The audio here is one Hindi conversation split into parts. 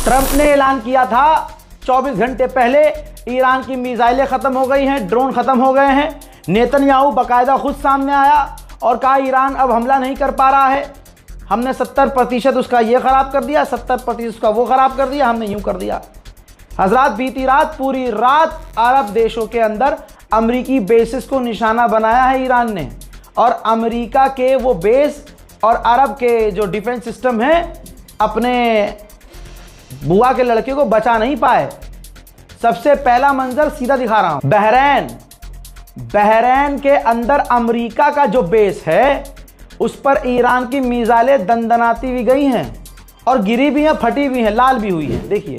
ट्रंप ने ऐलान किया था 24 घंटे पहले ईरान की मिसाइलें खत्म हो गई हैं, ड्रोन खत्म हो गए हैं। नेतन्याहू बाकायदा खुद सामने आया और कहा ईरान अब हमला नहीं कर पा रहा है, हमने 70% उसका ये ख़राब कर दिया, 70% उसका वो ख़राब कर दिया, हमने यूं कर दिया। हजरात, बीती रात पूरी रात अरब देशों के अंदर अमरीकी बेसिस को निशाना बनाया है ईरान ने, और अमरीका के वो बेस और अरब के जो डिफेंस सिस्टम है अपने बुआ के लड़के को बचा नहीं पाए। सबसे पहला मंजर सीधा दिखा रहा हूं, बहरैन के अंदर अमरीका का जो बेस है उस पर ईरान की मिसाइलें दंदनाती भी गई हैं और गिरी भी हैं, फटी भी हैं, लाल भी हुई हैं। देखिए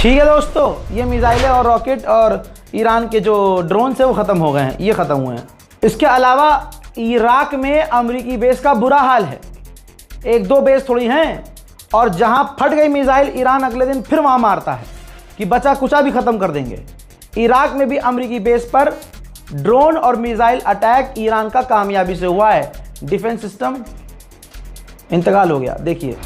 ठीक है दोस्तों, ये मिसाइलें और रॉकेट और ईरान के जो ड्रोन है वो ख़त्म हो गए हैं, ये ख़त्म हुए हैं। इसके अलावा इराक में अमरीकी बेस का बुरा हाल है, एक दो बेस थोड़ी हैं, और जहां फट गई मिसाइल ईरान अगले दिन फिर वहां मारता है कि बचा कुचा भी ख़त्म कर देंगे। इराक में भी अमरीकी बेस पर ड्रोन और मिसाइल अटैक ईरान का कामयाबी से हुआ है। डिफेंस सिस्टम इंतकाल हो गया। देखिए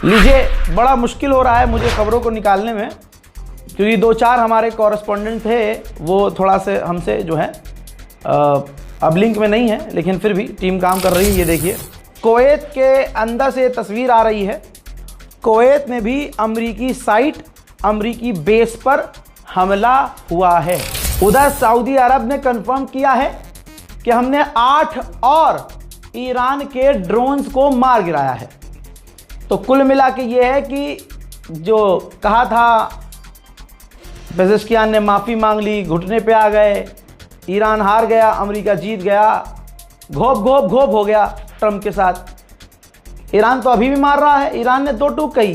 लीजिए, बड़ा मुश्किल हो रहा है मुझे खबरों को निकालने में, क्योंकि दो चार हमारे कॉरेस्पॉन्डेंट थे वो थोड़ा से हमसे जो है अब लिंक में नहीं है, लेकिन फिर भी टीम काम कर रही है। ये देखिए, कुवैत के अंदर से तस्वीर आ रही है। कुवैत में भी अमरीकी साइट, अमरीकी बेस पर हमला हुआ है। उधर सऊदी अरब ने कंफर्म किया है कि हमने 8 और ईरान के ड्रोन्स को मार गिराया है। तो कुल मिला के ये है कि जो कहा था पेजेश्कियान ने माफ़ी मांग ली, घुटने पे आ गए, ईरान हार गया, अमेरिका जीत गया, घोप हो गया ट्रंप के साथ। ईरान तो अभी भी मार रहा है। ईरान ने 2 टूक कही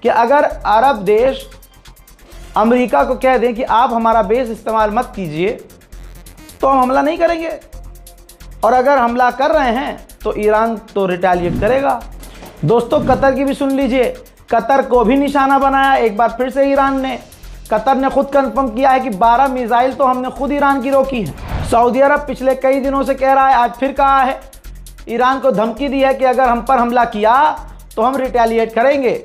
कि अगर अरब देश अमेरिका को कह दें कि आप हमारा बेस इस्तेमाल मत कीजिए तो हम हमला नहीं करेंगे, और अगर हमला कर रहे हैं तो ईरान तो रिटेलिएट करेगा। दोस्तों, कतर की भी सुन लीजिए, कतर को भी निशाना बनाया एक बार फिर से ईरान ने। कतर ने खुद कंफर्म किया है कि 12 मिसाइल तो हमने खुद ईरान की रोकी है। सऊदी अरब पिछले कई दिनों से कह रहा है, आज फिर कहा है, ईरान को धमकी दी है कि अगर हम पर हमला किया तो हम रिटेलिएट करेंगे।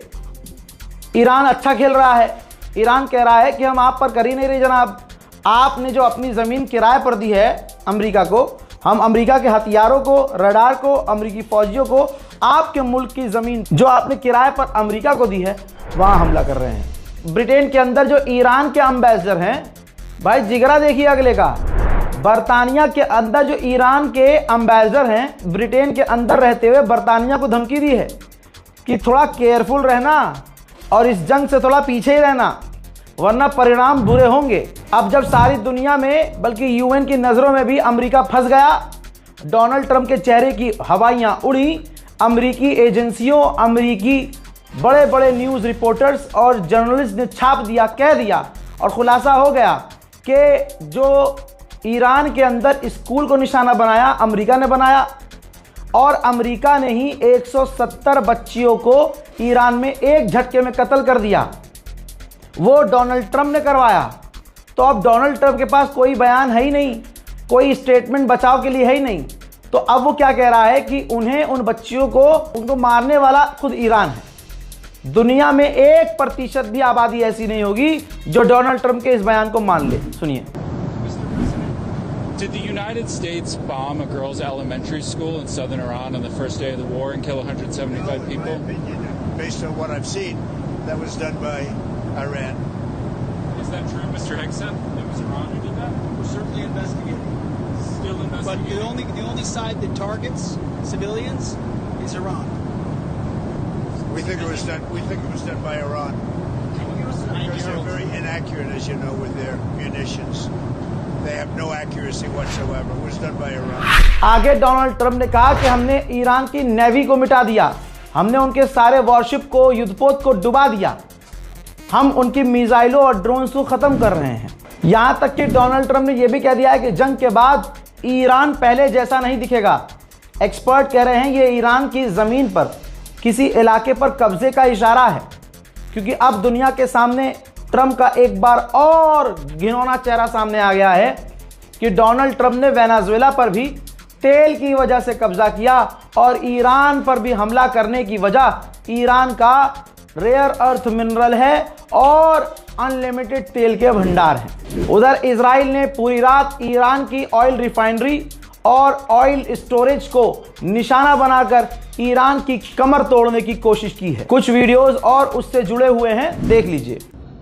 ईरान अच्छा खेल रहा है। ईरान कह रहा है कि हम आप पर कर ही नहीं रहे जनाब, आपने जो अपनी ज़मीन किराए पर दी है अमेरिका को, हम अमेरिका के हथियारों को, रडार को, अमेरिकी फौजियों को आपके मुल्क की ज़मीन जो आपने किराए पर अमेरिका को दी है वहाँ हमला कर रहे हैं। ब्रिटेन के अंदर जो ईरान के एम्बेसडर हैं, भाई जिगरा देखिए अगले का, बरतानिया के अंदर जो ईरान के एम्बेसडर हैं, ब्रिटेन के अंदर रहते हुए बरतानिया को धमकी दी है कि थोड़ा केयरफुल रहना और इस जंग से थोड़ा पीछे ही रहना, वरना परिणाम बुरे होंगे। अब जब सारी दुनिया में बल्कि यूएन की नज़रों में भी अमेरिका फंस गया, डोनाल्ड ट्रंप के चेहरे की हवाइयाँ उड़ी, अमेरिकी एजेंसियों, अमेरिकी बड़े बड़े न्यूज़ रिपोर्टर्स और जर्नलिस्ट ने छाप दिया, कह दिया और खुलासा हो गया कि जो ईरान के अंदर स्कूल को निशाना बनाया अमेरिका ने बनाया और अमेरिका ने ही 170 बच्चियों को ईरान में एक झटके में कत्ल कर दिया। वो डोनाल्ड ट्रंप ने करवाया। तो अब डोनाल्ड ट्रंप के पास कोई बयान है ही नहीं, कोई स्टेटमेंट बचाव के लिए है ही नहीं। तो अब वो क्या कह रहा है कि उन्हें, उन बच्चियों को, उनको मारने वाला खुद ईरान है। दुनिया में 1% भी आबादी ऐसी नहीं होगी जो डोनाल्ड ट्रंप के इस बयान को मान ले। सुनिए। Did the United States bomb a girls' elementary school in southern Iran on the first day of the war and kill 175 people? In my opinion, based on what I've seen, that was done by Iran. Is that true, Mr. Hegson? It was Iran who did that? We're certainly investigating. Still investigating. But the only side that targets civilians is Iran. We think it was done by Iran. Because they're very inaccurate, as you know, with their munitions. They have no accuracy whatsoever. It was done by Iran. आगे डोनाल्ड ट्रंप ने कहा कि हमने ईरान की नेवी को मिटा दिया, हमने उनके सारे वॉरशिप को, युद्धपोत को डुबा दिया, हम उनकी मिसाइलों और ड्रोन्स को ख़त्म कर रहे हैं। यहाँ तक कि डोनाल्ड ट्रंप ने यह भी कह दिया है कि जंग के बाद ईरान पहले जैसा नहीं दिखेगा। एक्सपर्ट कह रहे हैं ये ईरान की ज़मीन पर किसी इलाके पर कब्जे का इशारा है, क्योंकि अब दुनिया के सामने ट्रंप का एक बार और घिनौना चेहरा सामने आ गया है कि डोनाल्ड ट्रंप ने वेनेजुएला पर भी तेल की वजह से कब्जा किया और ईरान पर भी हमला करने की वजह ईरान का रेयर अर्थ मिनरल है और अनलिमिटेड तेल के भंडार हैं। उधर इजराइल ने पूरी रात ईरान की ऑयल रिफाइनरी और ऑयल स्टोरेज को निशाना बनाकर ईरान की कमर तोड़ने की कोशिश की है। कुछ वीडियोस और उससे जुड़े हुए हैं, देख लीजिए।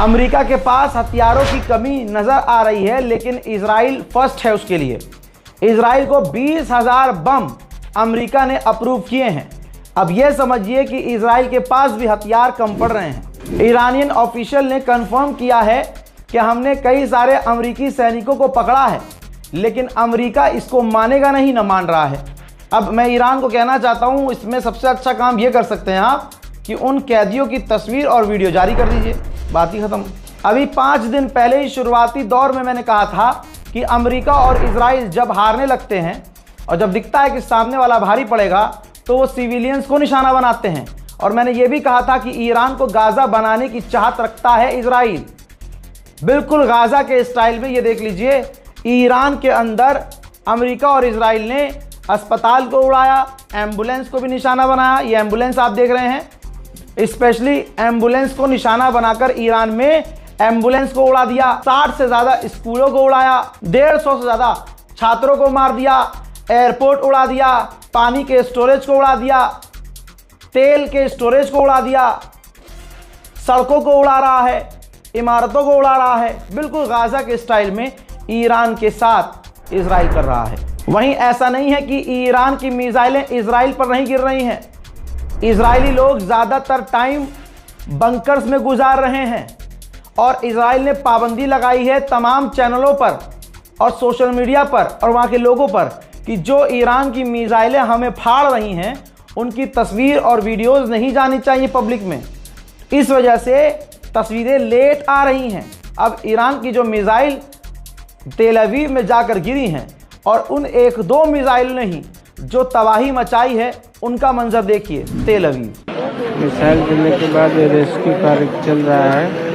अमेरिका के पास हथियारों की कमी नज़र आ रही है, लेकिन इजराइल फर्स्ट है उसके लिए। इजराइल को 20,000 बम अमेरिका ने अप्रूव किए हैं। अब यह समझिए कि इजराइल के पास भी हथियार कम पड़ रहे हैं। ईरानियन ऑफिशियल ने कंफर्म किया है कि हमने कई सारे अमेरिकी सैनिकों को पकड़ा है। लेकिन अमेरिका इसको मानेगा नहीं, न मान रहा है। अब मैं ईरान को कहना चाहता हूं, इसमें सबसे अच्छा काम ये कर सकते हैं आप कि उन कैदियों की तस्वीर और वीडियो जारी कर दीजिए, बात ही खत्म। अभी 5 दिन पहले ही शुरुआती दौर में मैंने कहा था कि अमेरिका और इजराइल जब हारने लगते हैं और जब दिखता है कि सामने वाला भारी पड़ेगा तो वो सिविलियंस को निशाना बनाते हैं। और मैंने ये भी कहा था कि ईरान को गाजा बनाने की चाहत रखता है इजराइल, बिल्कुल गाजा के स्टाइल में। ये देख लीजिए, ईरान के अंदर अमेरिका और इजराइल ने अस्पताल को उड़ाया, एम्बुलेंस को भी निशाना बनाया। ये एम्बुलेंस आप देख रहे हैं, स्पेशली एम्बुलेंस को निशाना बनाकर ईरान में एम्बुलेंस को उड़ा दिया। 60 से ज़्यादा स्कूलों को उड़ाया, 150 से ज़्यादा छात्रों को मार दिया, एयरपोर्ट उड़ा दिया, पानी के स्टोरेज को उड़ा दिया, तेल के स्टोरेज को उड़ा दिया, सड़कों को उड़ा रहा है, इमारतों को उड़ा रहा है। बिल्कुल गाजा के स्टाइल में ईरान के साथ इजराइल कर रहा है। वहीं ऐसा नहीं है कि ईरान की मिसाइलें इजराइल पर नहीं गिर रही हैं। इजरायली लोग ज़्यादातर टाइम बंकर्स में गुजार रहे हैं और इजराइल ने पाबंदी लगाई है तमाम चैनलों पर और सोशल मीडिया पर और वहाँ के लोगों पर कि जो ईरान की मिसाइलें हमें फाड़ रही हैं उनकी तस्वीर और वीडियोज़ नहीं जानी चाहिए पब्लिक में। इस वजह से तस्वीरें लेट आ रही हैं। अब ईरान की जो मिसाइल तेल अवीव में जाकर गिरी हैं और उन 1-2 मिसाइल ने ही जो तबाही मचाई है उनका मंजर देखिए। तेल अवीव मिसाइल गिरने के बाद रेस्क्यू कार्य चल रहा है।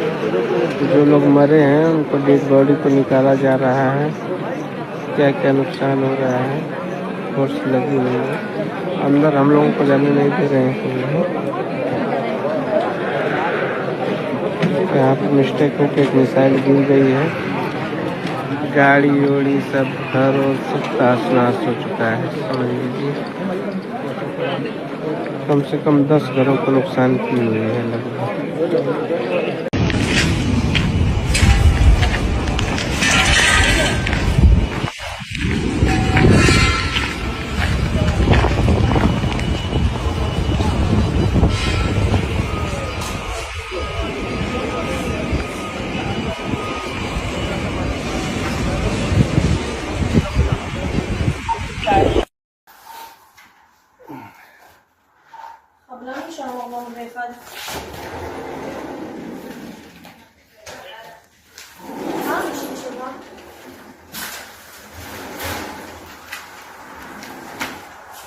जो लोग मरे हैं उनको डेड बॉडी को निकाला जा रहा है। क्या क्या नुकसान हो रहा है, फोर्स लगी हुई है। अंदर हम लोगों को जाने नहीं दे रहे हैं। यहाँ पर मिस्टेक होकर एक मिसाइल गिर गई है। गाड़ी ओड़ी सब घर और सब तहस नहस हो चुका है, समझ लीजिए। कम से कम 10 घरों को नुकसान की हुई है लगभग।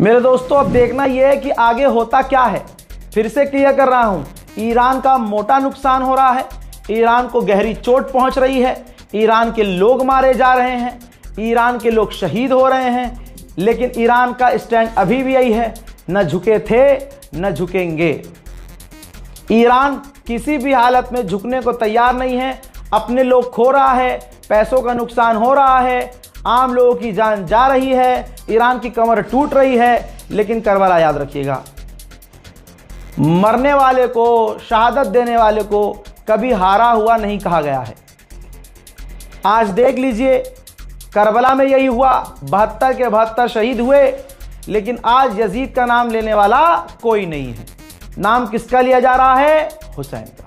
मेरे दोस्तों, अब देखना यह है कि आगे होता क्या है। फिर से क्लियर कर रहा हूं, ईरान का मोटा नुकसान हो रहा है, ईरान को गहरी चोट पहुंच रही है, ईरान के लोग मारे जा रहे हैं, ईरान के लोग शहीद हो रहे हैं। लेकिन ईरान का स्टैंड अभी भी यही है, न झुके थे न झुकेंगे। ईरान किसी भी हालत में झुकने को तैयार नहीं है। अपने लोग खो रहा है, पैसों का नुकसान हो रहा है, आम लोगों की जान जा रही है, ईरान की कमर टूट रही है। लेकिन करबला याद रखिएगा, मरने वाले को, शहादत देने वाले को कभी हारा हुआ नहीं कहा गया है। आज देख लीजिए, करबला में यही हुआ, 72 के 72 शहीद हुए। लेकिन आज यजीद का नाम लेने वाला कोई नहीं है। नाम किसका लिया जा रहा है? हुसैन का।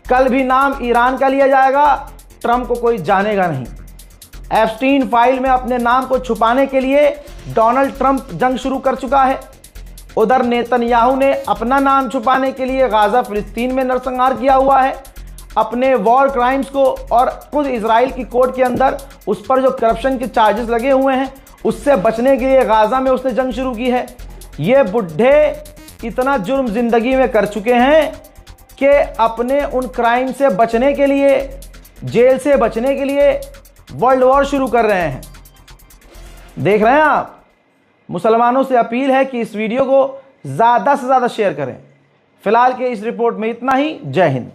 कल भी नाम ईरान का लिया जाएगा, ट्रंप को कोई जानेगा नहीं। एप्स्टीन फाइल में अपने नाम को छुपाने के लिए डोनाल्ड ट्रंप जंग शुरू कर चुका है। उधर नेतन्याहू ने अपना नाम छुपाने के लिए गाजा फिलिस्तीन में नरसंहार किया हुआ है अपने वॉर क्राइम्स को, और खुद इजराइल की कोर्ट के अंदर उस पर जो करप्शन के चार्जेस लगे हुए हैं उससे बचने के लिए गाजा में उसने जंग शुरू की है। ये बुढ़े इतना जुर्म जिंदगी में कर चुके हैं कि अपने उन क्राइम से बचने के लिए, जेल से बचने के लिए वर्ल्ड वॉर शुरू कर रहे हैं। देख रहे हैं आप। मुसलमानों से अपील है कि इस वीडियो को ज़्यादा से ज़्यादा शेयर करें। फिलहाल के इस रिपोर्ट में इतना ही। जय हिंद।